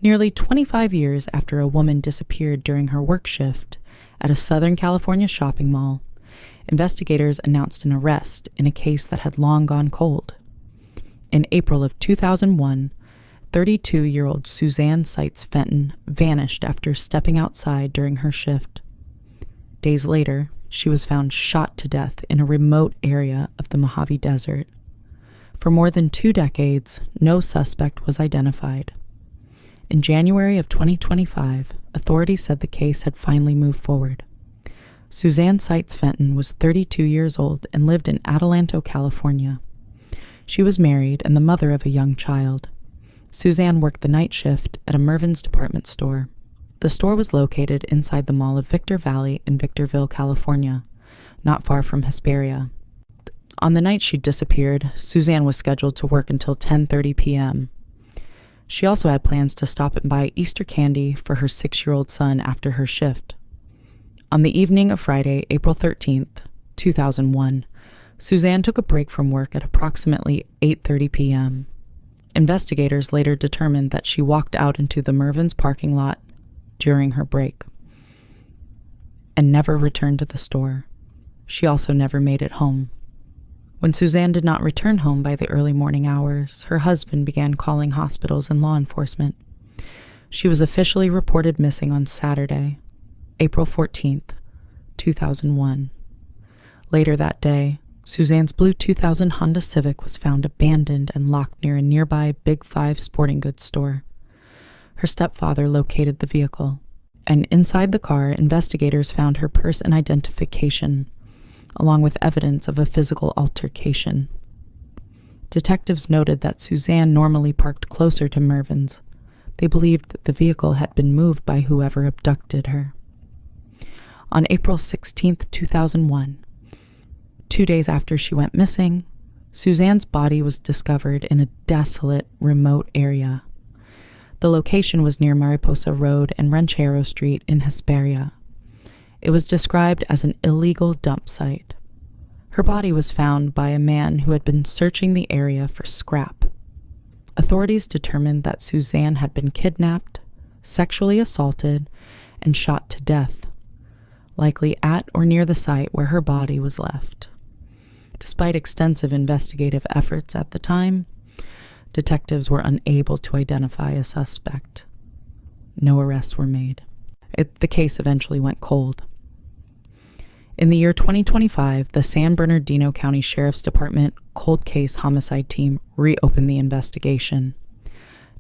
Nearly 25 years after a woman disappeared during her work shift at a Southern California shopping mall, investigators announced an arrest in a case that had long gone cold. In April of 2001, 32-year-old Suzanne Sites-Fenton vanished after stepping outside during her shift. Days later, she was found shot to death in a remote area of the Mojave Desert. For more than 2 decades, no suspect was identified. In January of 2025, authorities said the case had finally moved forward. Suzanne Sites-Fenton was 32 years old and lived in Allenstown, California. She was married and the mother of a young child. Suzanne worked the night shift at a Mervyn's department store. The store was located inside the Mall of Victor Valley in Victorville, California, not far from Hesperia. On the night she disappeared, Suzanne was scheduled to work until 10:30 p.m. She also had plans to stop and buy Easter candy for her 6-year-old son after her shift. On the evening of Friday, April 13th, 2001, Suzanne took a break from work at approximately 8:30 p.m. Investigators later determined that she walked out into the Mervyn's parking lot during her break and never returned to the store. She also never made it home. When Suzanne did not return home by the early morning hours, her husband began calling hospitals and law enforcement. She was officially reported missing on Saturday, April 14th, 2001. Later that day, Suzanne's blue 2000 Honda Civic was found abandoned and locked near a nearby Big Five sporting goods store. Her stepfather located the vehicle, and inside the car, investigators found her purse and identification, along with evidence of a physical altercation. Detectives noted that Suzanne normally parked closer to Mervyn's. They believed that the vehicle had been moved by whoever abducted her. On April 16, 2001, 2 days after she went missing, Suzanne's body was discovered in a desolate, remote area. The location was near Mariposa Road and Ranchero Street in Hesperia. It was described as an illegal dump site. Her body was found by a man who had been searching the area for scrap. Authorities determined that Suzanne had been kidnapped, sexually assaulted, and shot to death, likely at or near the site where her body was left. Despite extensive investigative efforts at the time, detectives were unable to identify a suspect. No arrests were made. The case eventually went cold. In the year 2025, the San Bernardino County Sheriff's Department Cold Case Homicide Team reopened the investigation.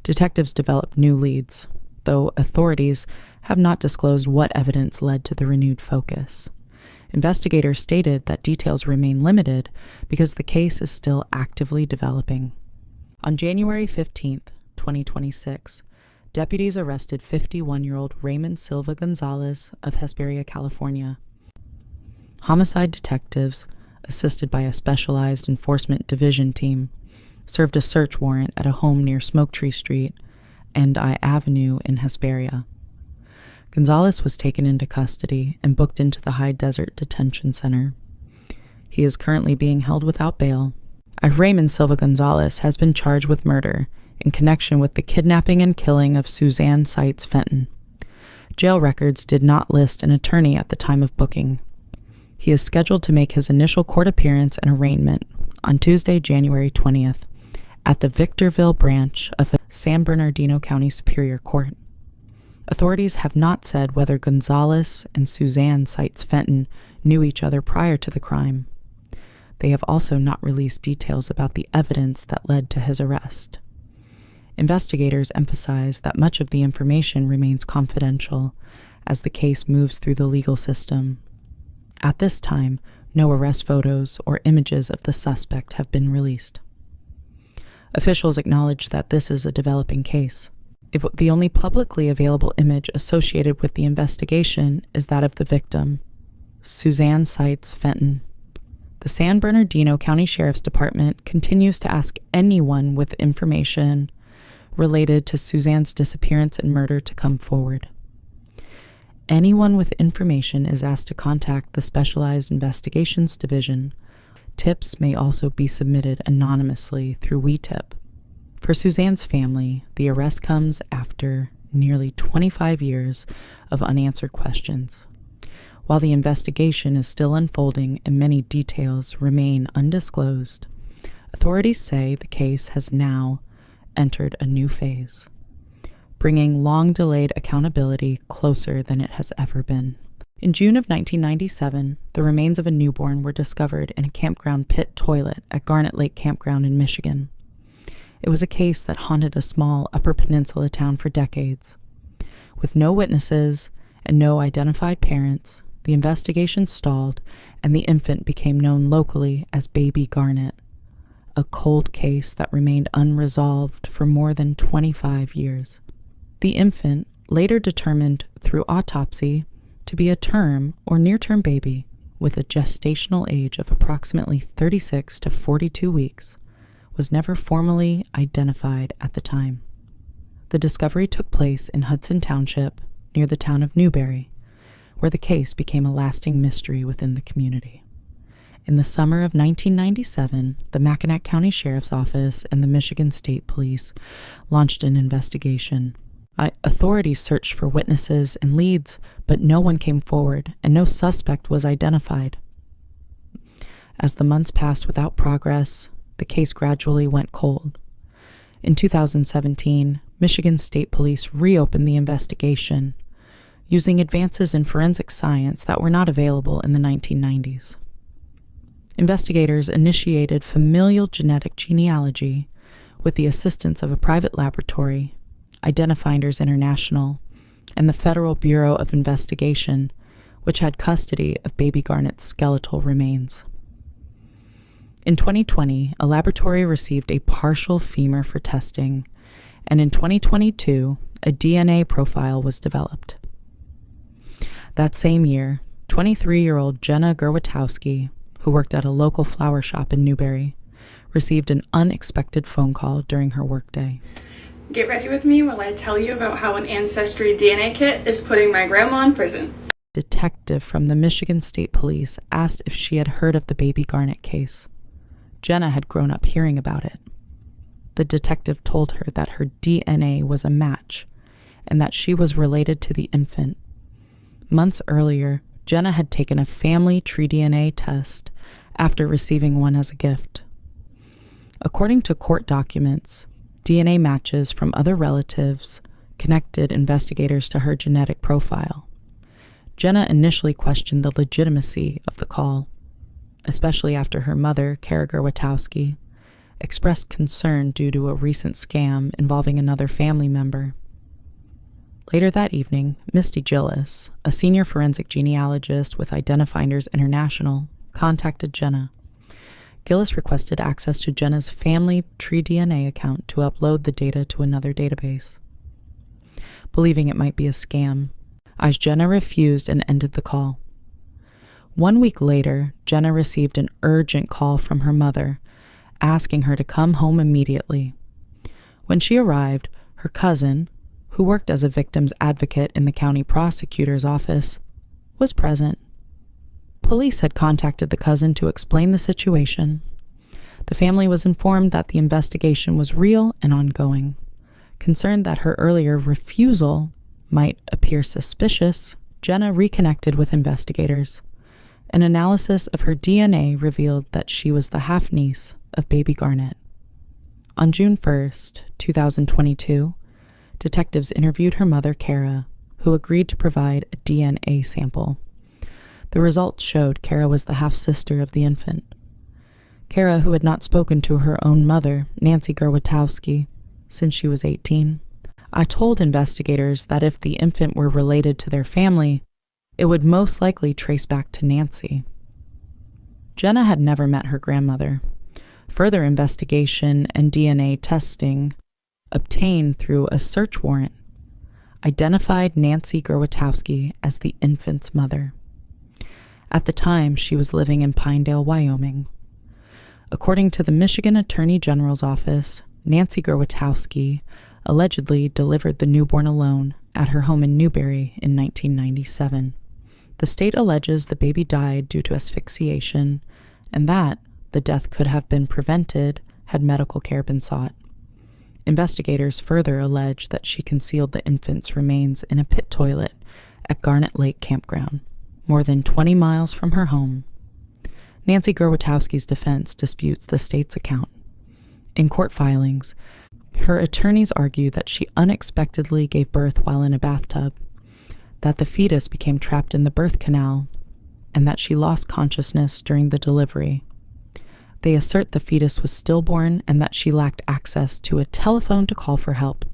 Detectives developed new leads, though authorities have not disclosed what evidence led to the renewed focus. Investigators stated that details remain limited because the case is still actively developing. On January 15th, 2026, deputies arrested 51-year-old Raymond Silva Gonzalez of Hesperia, California. Homicide detectives, assisted by a specialized enforcement division team, served a search warrant at a home near Smoke Tree Street and I Avenue in Hesperia. Gonzalez was taken into custody and booked into the High Desert Detention Center. He is currently being held without bail. Raymond Silva Gonzalez has been charged with murder in connection with the kidnapping and killing of Suzanne Sites-Fenton. Jail records did not list an attorney at the time of booking. He is scheduled to make his initial court appearance and arraignment on Tuesday, January 20th, at the Victorville branch of the San Bernardino County Superior Court. Authorities have not said whether Gonzalez and Suzanne Sites-Fenton knew each other prior to the crime. They have also not released details about the evidence that led to his arrest. Investigators emphasize that much of the information remains confidential as the case moves through the legal system. At this time, no arrest photos or images of the suspect have been released. Officials acknowledge that this is a developing case. If the only publicly available image associated with the investigation is that of the victim, Suzanne Sites-Fenton. The San Bernardino County Sheriff's Department continues to ask anyone with information related to Suzanne's disappearance and murder to come forward. Anyone with information is asked to contact the Specialized Investigations Division. Tips may also be submitted anonymously through WeTip. For Suzanne's family, the arrest comes after nearly 25 years of unanswered questions. While the investigation is still unfolding and many details remain undisclosed, authorities say the case has now entered a new phase, bringing long-delayed accountability closer than it has ever been. In June of 1997, the remains of a newborn were discovered in a campground pit toilet at Garnet Lake Campground in Michigan. It was a case that haunted a small Upper Peninsula town for decades. With no witnesses and no identified parents, the investigation stalled and the infant became known locally as Baby Garnet, a cold case that remained unresolved for more than 25 years. The infant, later determined through autopsy to be a term or near-term baby with a gestational age of approximately 36 to 42 weeks, was never formally identified at the time. The discovery took place in Hudson Township, near the town of Newberry, where the case became a lasting mystery within the community. In the summer of 1997, the Mackinac County Sheriff's Office and the Michigan State Police launched an investigation. Authorities searched for witnesses and leads, but no one came forward and no suspect was identified. As the months passed without progress, the case gradually went cold. In 2017, Michigan State Police reopened the investigation, using advances in forensic science that were not available in the 1990s. Investigators initiated familial genetic genealogy with the assistance of a private laboratory, Identifinders International, and the Federal Bureau of Investigation, which had custody of Baby Garnet's skeletal remains. In 2020, a laboratory received a partial femur for testing, and in 2022, a DNA profile was developed. That same year, 23-year-old Jenna Gerwatowski, who worked at a local flower shop in Newberry, received an unexpected phone call during her workday. Get ready with me while I tell you about how an Ancestry DNA kit is putting my grandma in prison. A detective from the Michigan State Police asked if she had heard of the Baby Garnet case. Jenna had grown up hearing about it. The detective told her that her DNA was a match and that she was related to the infant. Months earlier, Jenna had taken a family tree DNA test after receiving one as a gift. According to court documents, DNA matches from other relatives connected investigators to her genetic profile. Jenna initially questioned the legitimacy of the call, especially after her mother, Kara Gerwatowski, expressed concern due to a recent scam involving another family member. Later that evening, Misty Gillis, a senior forensic genealogist with Identifinders International, contacted Jenna. Gillis requested access to Jenna's family tree DNA account to upload the data to another database. Believing it might be a scam, Jenna refused and ended the call. 1 week later, Jenna received an urgent call from her mother, asking her to come home immediately. When she arrived, her cousin, who worked as a victim's advocate in the county prosecutor's office, was present. Police had contacted the cousin to explain the situation. The family was informed that the investigation was real and ongoing. Concerned that her earlier refusal might appear suspicious, Jenna reconnected with investigators. An analysis of her DNA revealed that she was the half-niece of Baby Garnet. On June 1st, 2022, detectives interviewed her mother, Kara, who agreed to provide a DNA sample. The results showed Kara was the half-sister of the infant. Kara, who had not spoken to her own mother, Nancy Gerwatowski, since she was 18, told investigators that if the infant were related to their family, it would most likely trace back to Nancy. Jenna had never met her grandmother. Further investigation and DNA testing, obtained through a search warrant, identified Nancy Gerwatowski as the infant's mother. At the time, she was living in Pinedale, Wyoming. According to the Michigan Attorney General's office, Nancy Gerwatowski allegedly delivered the newborn alone at her home in Newberry in 1997. The state alleges the baby died due to asphyxiation and that the death could have been prevented had medical care been sought. Investigators further allege that she concealed the infant's remains in a pit toilet at Garnet Lake Campground, more than 20 miles from her home. Nancy Gerwatowski's defense disputes the state's account. In court filings, her attorneys argue that she unexpectedly gave birth while in a bathtub, that the fetus became trapped in the birth canal, and that she lost consciousness during the delivery. They assert the fetus was stillborn and that she lacked access to a telephone to call for help.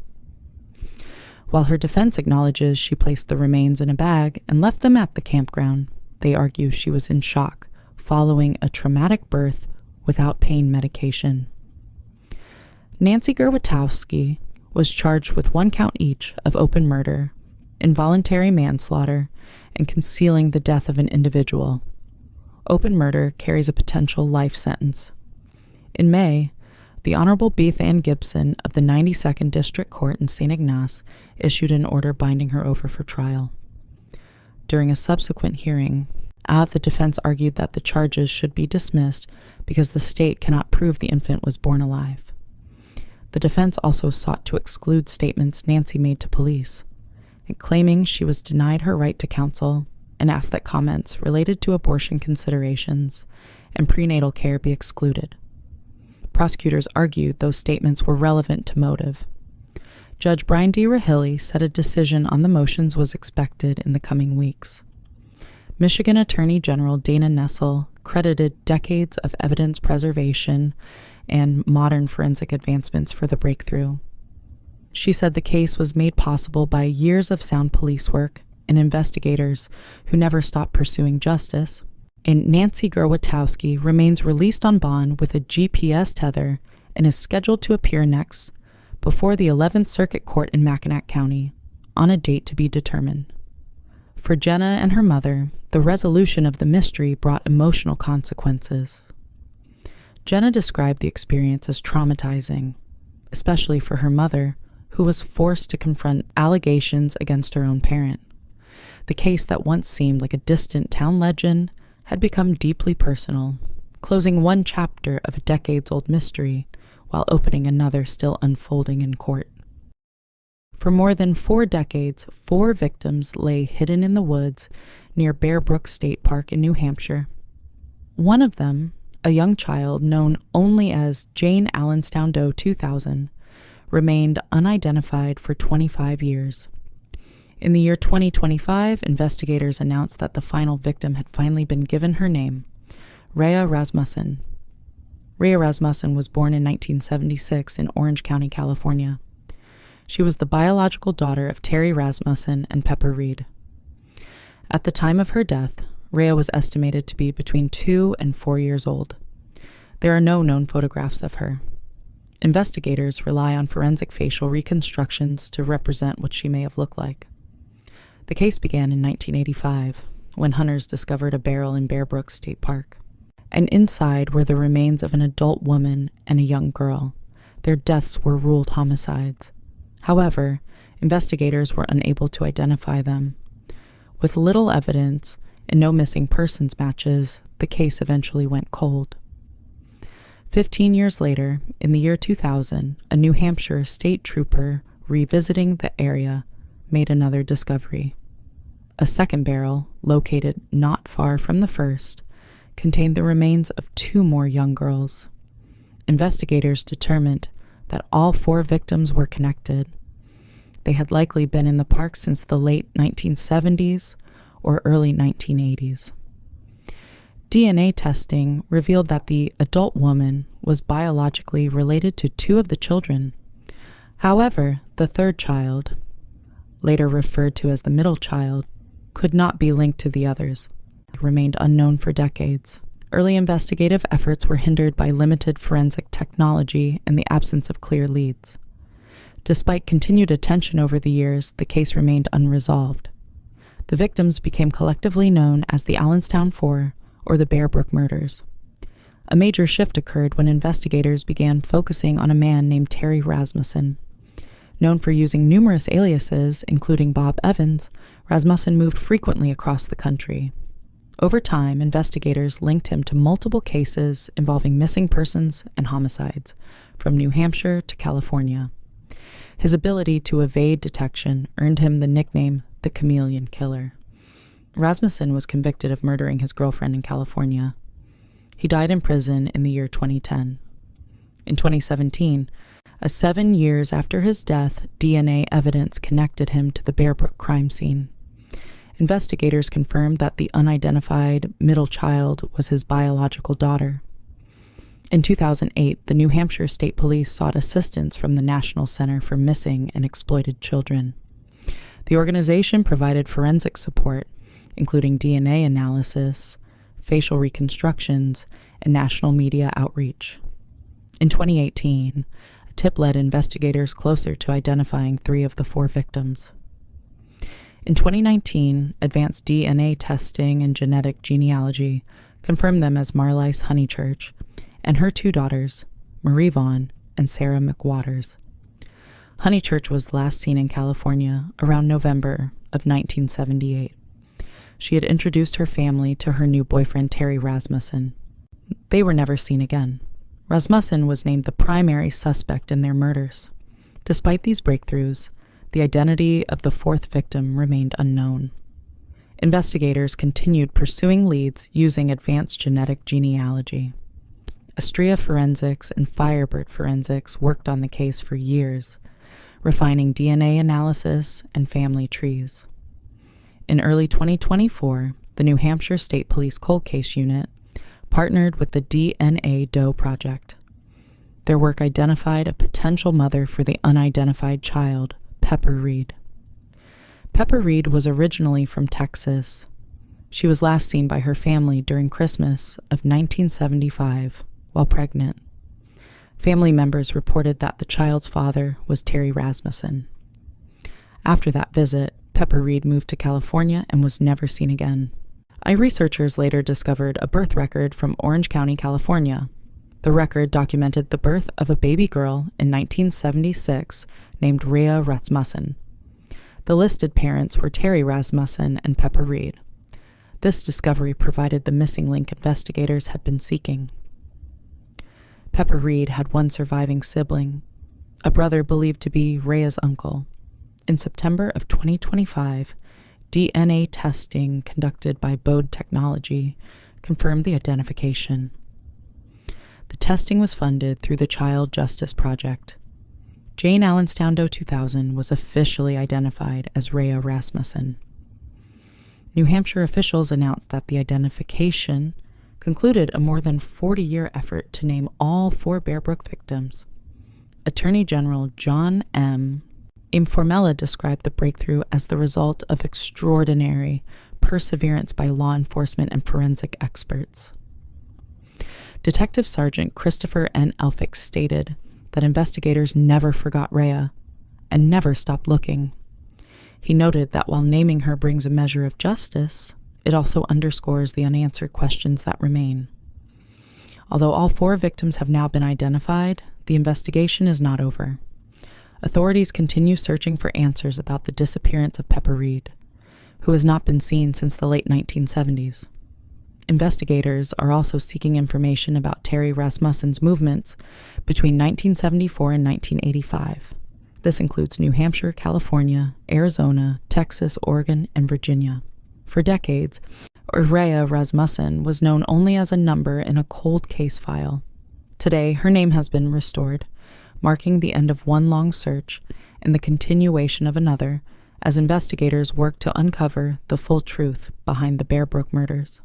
While her defense acknowledges she placed the remains in a bag and left them at the campground, they argue she was in shock following a traumatic birth without pain medication. Nancy Gerwatowski was charged with 1 count each of open murder, involuntary manslaughter, and concealing the death of an individual. Open murder carries a potential life sentence. In May, the Honorable Beth Ann Gibson of the 92nd District Court in St. Ignace issued an order binding her over for trial. During a subsequent hearing, the defense argued that the charges should be dismissed because the state cannot prove the infant was born alive. The defense also sought to exclude statements Nancy made to police, and claiming she was denied her right to counsel, and asked that comments related to abortion considerations and prenatal care be excluded. Prosecutors argued those statements were relevant to motive. Judge Brian D. Rahilly said a decision on the motions was expected in the coming weeks. Michigan Attorney General Dana Nessel credited decades of evidence preservation and modern forensic advancements for the breakthrough. She said the case was made possible by years of sound police work and investigators who never stopped pursuing justice, and Nancy Gerwatowski remains released on bond with a GPS tether and is scheduled to appear next before the 11th Circuit Court in Mackinac County on a date to be determined. For Jenna and her mother, the resolution of the mystery brought emotional consequences. Jenna described the experience as traumatizing, especially for her mother, who was forced to confront allegations against her own parent. The case that once seemed like a distant town legend had become deeply personal, closing one chapter of a decades-old mystery while opening another still unfolding in court. For more than 4 decades, 4 victims lay hidden in the woods near Bear Brook State Park in New Hampshire. One of them, a young child known only as Jane Allenstown Doe 2000, remained unidentified for 25 years. In the year 2025, investigators announced that the final victim had finally been given her name, Rhea Rasmussen. Rhea Rasmussen was born in 1976 in Orange County, California. She was the biological daughter of Terry Rasmussen and Pepper Reed. At the time of her death, Rhea was estimated to be between 2 and 4 years old. There are no known photographs of her. Investigators rely on forensic facial reconstructions to represent what she may have looked like. The case began in 1985, when hunters discovered a barrel in Bear Brook State Park. And inside were the remains of an adult woman and a young girl. Their deaths were ruled homicides. However, investigators were unable to identify them. With little evidence and no missing persons matches, the case eventually went cold. 15 years later, in the year 2000, a New Hampshire state trooper revisiting the area made another discovery. A second barrel, located not far from the first, contained the remains of 2 more young girls. Investigators determined that all 4 victims were connected. They had likely been in the park since the late 1970s or early 1980s. DNA testing revealed that the adult woman was biologically related to 2 of the children. However, the third child, later referred to as the middle child, could not be linked to the others. It remained unknown for decades. Early investigative efforts were hindered by limited forensic technology and the absence of clear leads. Despite continued attention over the years, the case remained unresolved. The victims became collectively known as the Allenstown 4 or the Bear Brook murders. A major shift occurred when investigators began focusing on a man named Terry Rasmussen. Known for using numerous aliases, including Bob Evans, Rasmussen moved frequently across the country. Over time, investigators linked him to multiple cases involving missing persons and homicides, from New Hampshire to California. His ability to evade detection earned him the nickname the Chameleon Killer. Rasmussen was convicted of murdering his girlfriend in California. He died in prison in the year 2010. In 2017, 7 years after his death, DNA evidence connected him to the Bear Brook crime scene. Investigators confirmed that the unidentified middle child was his biological daughter. In 2008, the New Hampshire State Police sought assistance from the National Center for Missing and Exploited Children. The organization provided forensic support, including DNA analysis, facial reconstructions, and national media outreach. In 2018, a tip led investigators closer to identifying 3 of the 4 victims. In 2019, advanced DNA testing and genetic genealogy confirmed them as Marlyse Honeychurch and her 2 daughters, Vaughn and Sarah McWaters. Honeychurch was last seen in California around November of 1978. She had introduced her family to her new boyfriend Terry Rasmussen. They were never seen again. Rasmussen was named the primary suspect in their murders. Despite these breakthroughs, the identity of the 4th victim remained unknown. Investigators continued pursuing leads using advanced genetic genealogy. Astrea Forensics and Firebird Forensics worked on the case for years, refining DNA analysis and family trees. In early 2024, the New Hampshire State Police Cold Case Unit partnered with the DNA Doe Project. Their work identified a potential mother for the unidentified child, Pepper Reed. Pepper Reed was originally from Texas. She was last seen by her family during Christmas of 1975 while pregnant. Family members reported that the child's father was Terry Rasmussen. After that visit, Pepper Reed moved to California and was never seen again. Researchers later discovered a birth record from Orange County, California. The record documented the birth of a baby girl in 1976 named Rhea Rasmussen. The listed parents were Terry Rasmussen and Pepper Reed. This discovery provided the missing link investigators had been seeking. Pepper Reed had one surviving sibling, a brother believed to be Rhea's uncle. In September of 2025, DNA testing conducted by Bode Technology confirmed the identification. The testing was funded through the Child Justice Project. Jane Allenstown Doe 2000 was officially identified as Rhea Rasmussen. New Hampshire officials announced that the identification concluded a more than 40-year effort to name all 4 Bear Brook victims. Attorney General John M. Informella described the breakthrough as the result of extraordinary perseverance by law enforcement and forensic experts. Detective Sergeant Christopher N. Elphick stated that investigators never forgot Rhea and never stopped looking. He noted that while naming her brings a measure of justice, it also underscores the unanswered questions that remain. Although all 4 victims have now been identified, the investigation is not over. Authorities continue searching for answers about the disappearance of Pepper Reed, who has not been seen since the late 1970s. Investigators are also seeking information about Terry Rasmussen's movements between 1974 and 1985. This includes New Hampshire, California, Arizona, Texas, Oregon, and Virginia. For decades, Rhea Rasmussen was known only as a number in a cold case file. Today, her name has been restored, marking the end of one long search and the continuation of another as investigators work to uncover the full truth behind the Bear Brook murders.